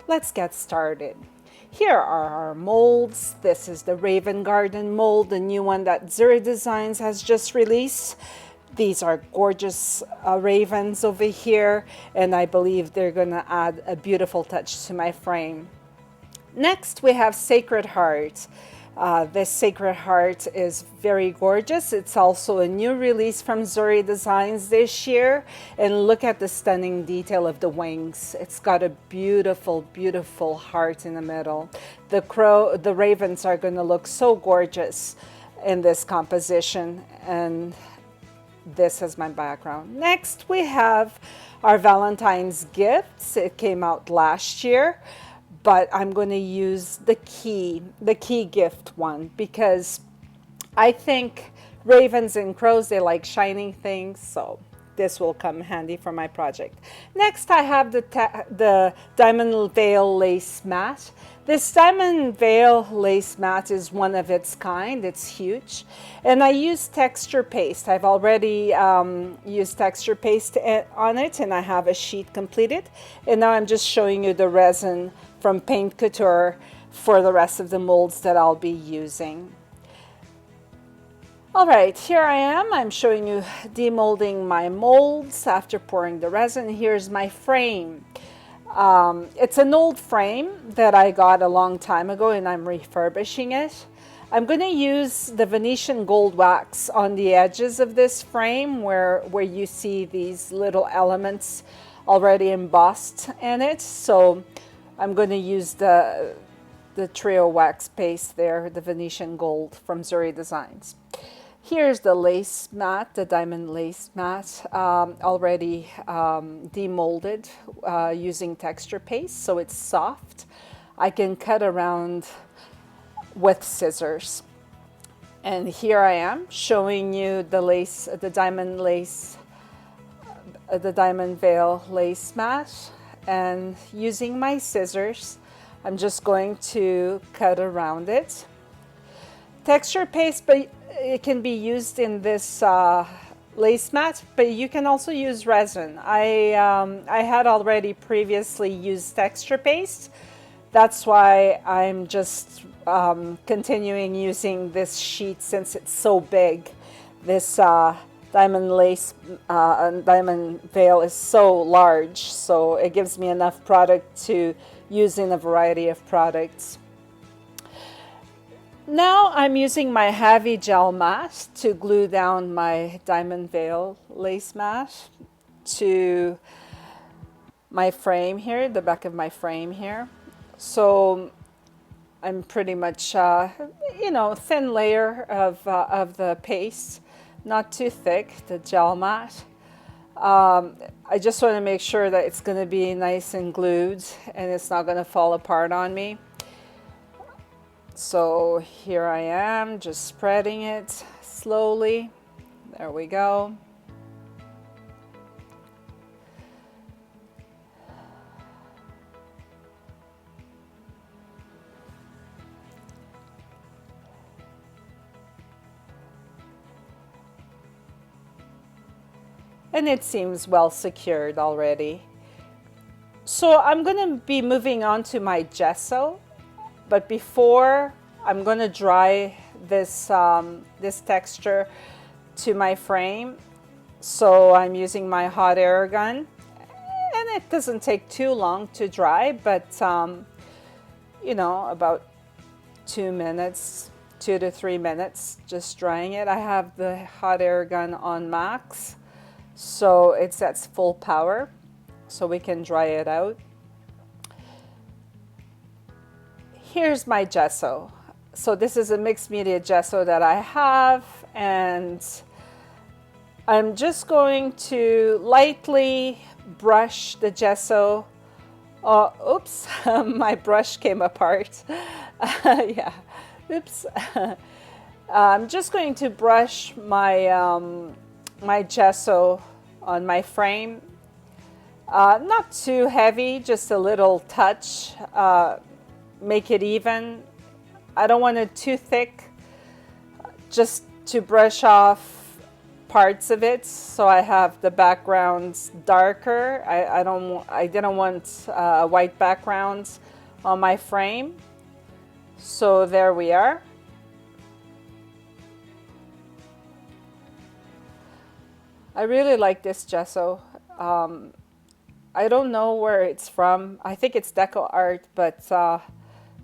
Let's get started. Here are our molds. This is the Raven Garden mold, the new one that Zuri Designs has just released. These are gorgeous ravens over here, and I believe they're gonna add a beautiful touch to my frame. Next, we have Sacred Heart. This Sacred Heart is very gorgeous. It's also a new release from Zuri Designs this year. And look at the stunning detail of the wings. It's got a beautiful, beautiful heart in the middle. The ravens are going to look so gorgeous in this composition. And this is my background. Next, we have our Valentine's gifts. It came out last year, but I'm going to use the key gift one because I think ravens and crows, they like shining things, so this will come handy for my project. Next, I have the Diamond Veil Lace Mat. This Diamond Veil Lace Mat is one of its kind. It's huge. And I use texture paste. I've already used texture paste on it, and I have a sheet completed. And now I'm just showing you the resin from Paint Couture for the rest of the molds that I'll be using. All right, here I am. I'm showing you demolding my molds after pouring the resin. Here's my frame. It's an old frame that I got a long time ago, and I'm refurbishing it. I'm going to use the Venetian gold wax on the edges of this frame where you see these little elements already embossed in it. So I'm going to use the trio wax paste there, the Venetian gold from Zuri Designs. Here's the lace mat, the diamond lace mat, already demolded using texture paste, so it's soft. I can cut around with scissors. And here I am showing you the lace, the diamond veil lace mat, and using my scissors, I'm just going to cut around it. Texture paste, but it can be used in this lace mat, but you can also use resin. I had already previously used texture paste. That's why I'm just continuing using this sheet since it's so big. This diamond lace diamond veil is so large, so it gives me enough product to use in a variety of products. Now I'm using my heavy gel mat to glue down my diamond veil lace mat to my frame here, the back of my frame here. So I'm pretty much, thin layer of the paste, not too thick, the gel mat. I just want to make sure that it's going to be nice and glued and it's not going to fall apart on me. So here I am, just spreading it slowly. There we go. And it seems well secured already. So I'm going to be moving on to my gesso. But before, I'm going to dry this texture to my frame. So I'm using my hot air gun. And it doesn't take too long to dry, but, about 2 minutes, 2 to 3 minutes, just drying it. I have the hot air gun on max, so it's at full power, so we can dry it out. Here's my gesso. So this is a mixed media gesso that I have, and I'm just going to lightly brush the gesso. Oops, my brush came apart. Yeah, oops. I'm just going to brush my, my gesso on my frame. Not too heavy, just a little touch. Make it even. I don't want it too thick, just to brush off parts of it, so I have the backgrounds darker. I didn't want white backgrounds on my frame. So there we are. I really like this gesso. I don't know where it's from. I think it's Deco Art, but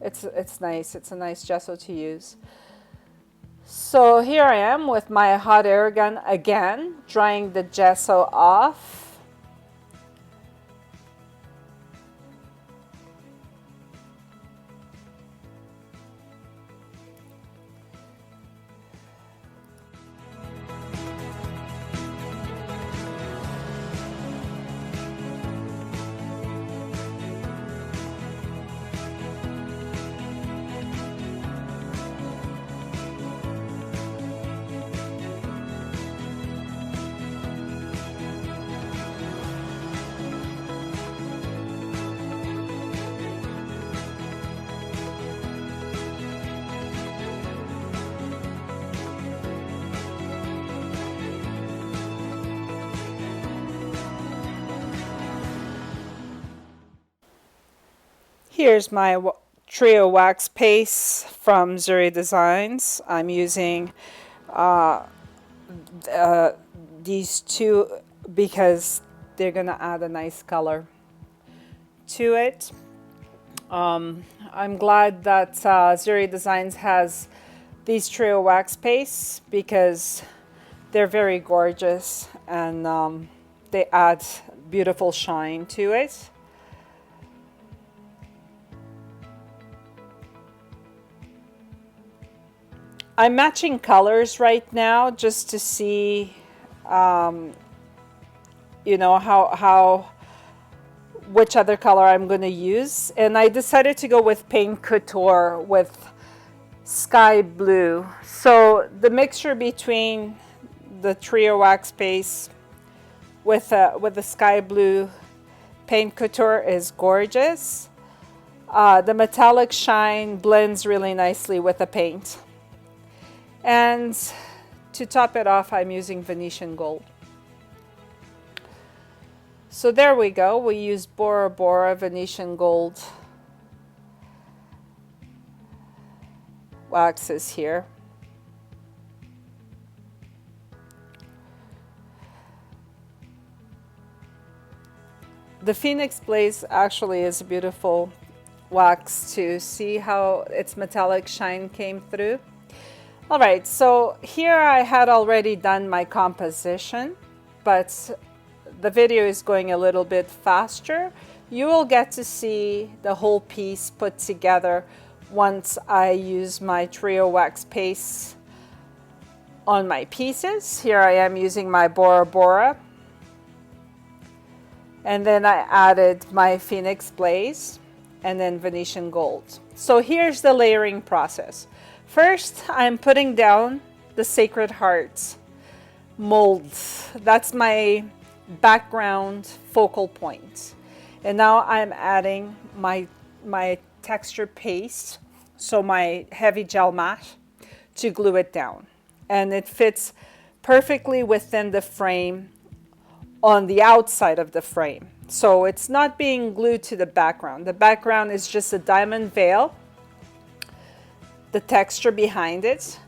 it's nice. It's a nice gesso to use. So here I am with my hot air gun again, drying the gesso off. Here's my trio wax paste from Zuri Designs. I'm using these two because they're gonna add a nice color to it. I'm glad that Zuri Designs has these trio wax pastes because they're very gorgeous and they add beautiful shine to it. I'm matching colors right now just to see, you know, which other color I'm going to use. And I decided to go with Paint Couture with Sky Blue. So the mixture between the Trio Wax Paste with the Sky Blue Paint Couture is gorgeous. The metallic shine blends really nicely with the paint. And to top it off, I'm using Venetian Gold. So there we go. We use Bora Bora Venetian Gold waxes here. The Phoenix Blaze actually is a beautiful wax to see how its metallic shine came through. All right, so here I had already done my composition, but the video is going a little bit faster. You will get to see the whole piece put together once I use my trio wax paste on my pieces. Here I am using my Bora Bora. And then I added my Phoenix Blaze and then Venetian Gold. So here's the layering process. First, I'm putting down the Sacred Heart mold. That's my background focal point. And now I'm adding my texture paste, so my heavy gel mat, to glue it down. And it fits perfectly within the frame on the outside of the frame. So it's not being glued to the background. The background is just a diamond veil, the texture behind it.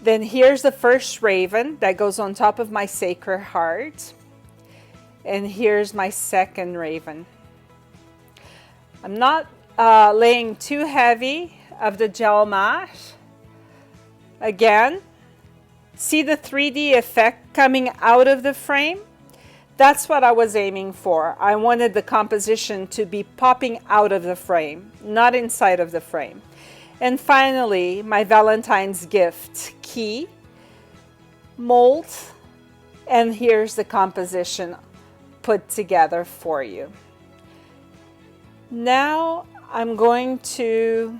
Then here's the first raven that goes on top of my Sacred Heart. And here's my second raven. I'm not laying too heavy of the gel mat. Again, see the 3D effect coming out of the frame? That's what I was aiming for. I wanted the composition to be popping out of the frame, not inside of the frame. And finally, my Valentine's gift key mold. And here's the composition put together for you. Now I'm going to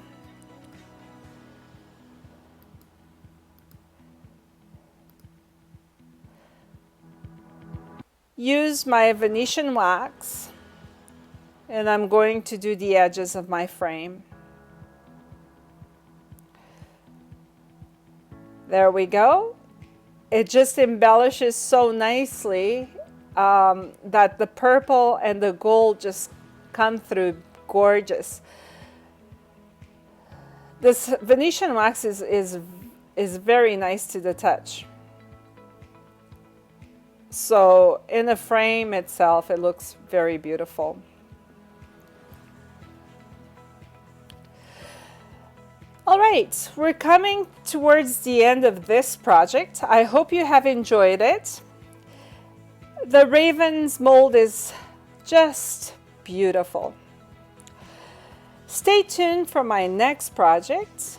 use my Venetian wax, and I'm going to do the edges of my frame. There we go. it just embellishes so nicely that the purple and the gold just come through gorgeous. This Venetian wax is very nice to the touch. So in the frame itself, it looks very beautiful. All right, we're coming towards the end of this project. I hope you have enjoyed it. The Raven's mold is just beautiful. Stay tuned for my next project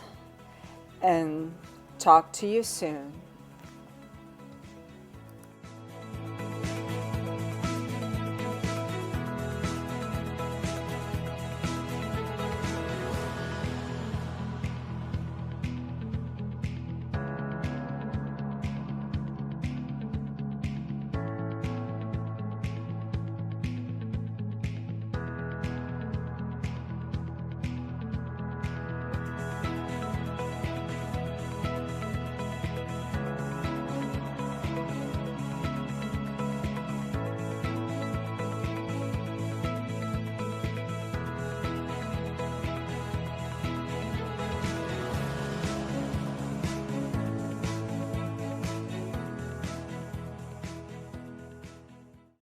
and talk to you soon.